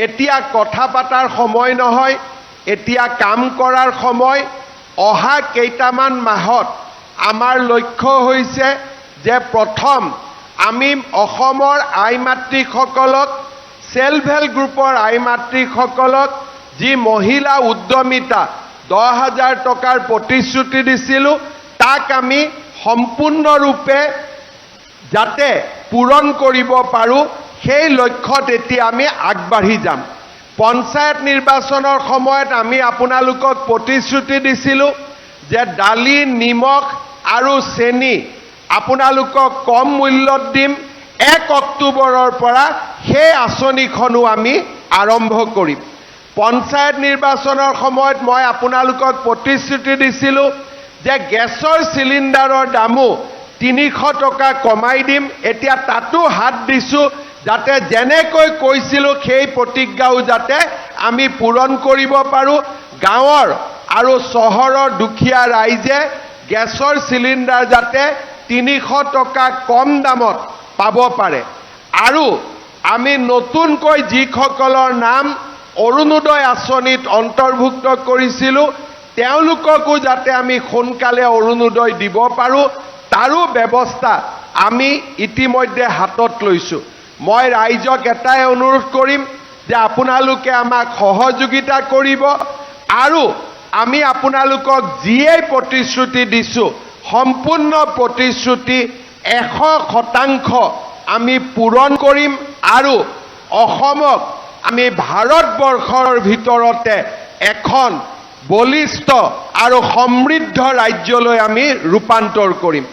এতিয়া কথা পাতাৰ সময় নহয়, এতিয়া কাম কৰাৰ সময়। অহা কেইটামান মাহত আমাৰ লক্ষ্য হৈছে যে প্ৰথম আমি অসমৰ আই মাতৃসকলক, সেলফ হেল্প গ্ৰুপৰ আই মাতৃসকলক যি মহিলা উদ্যমিতা 10,000 টকাৰ প্ৰতিশ্ৰুতি দিছিলোঁ, তাক আমি সম্পূৰ্ণৰূপে যাতে পূৰণ কৰিব পাৰোঁ, সেই লক্ষ্যত এতিয়া আমি আগবাঢ়ি যাম। পঞ্চায়ত নিৰ্বাচনৰ সময়ত আমি আপোনালোকক প্ৰতিশ্ৰুতি দিছিলোঁ যে দালি, নিমখ আৰু চেনি আপোনালোকক কম মূল্যত দিম। 1 অক্টোবৰৰ পৰা সেই আঁচনিখনো আমি আৰম্ভ কৰিম। পঞ্চায়ত নিৰ্বাচনৰ সময়ত মই আপোনালোকক প্ৰতিশ্ৰুতি দিছিলোঁ যে গেছৰ চিলিণ্ডাৰৰ দামো 300 টকা কমাই দিম। এতিয়া তাতো হাত দিছোঁ যাতে যেনেকৈ কৈছিলোঁ সেই প্ৰতিজ্ঞাও যাতে আমি পূৰণ কৰিব পাৰোঁ। গাঁৱৰ আৰু চহৰৰ দুখীয়া ৰাইজে গেছৰ চিলিণ্ডাৰ যাতে 300 টকা কম দামত পাব পাৰে। আৰু আমি নতুনকৈ যিসকলৰ নাম অৰুণোদয় আঁচনিত অন্তৰ্ভুক্ত কৰিছিলোঁ, তেওঁলোককো যাতে আমি সোনকালে অৰুণোদয় দিব পাৰোঁ, তাৰো ব্যৱস্থা আমি ইতিমধ্যে হাতত লৈছোঁ। মই ৰাইজক এটাই অনুৰোধ কৰিম যে আপোনালোকে আমাক সহযোগিতা কৰিব আৰু আমি আপোনালোকক যিয়েই প্ৰতিশ্ৰুতি দিছোঁ, সম্পূৰ্ণ প্ৰতিশ্ৰুতি 100% আমি পূৰণ কৰিম আৰু অসমক আমি ভাৰতবৰ্ষৰ ভিতৰতে এখন বলিষ্ঠ আৰু সমৃদ্ধ ৰাজ্যলৈ আমি ৰূপান্তৰ কৰিম।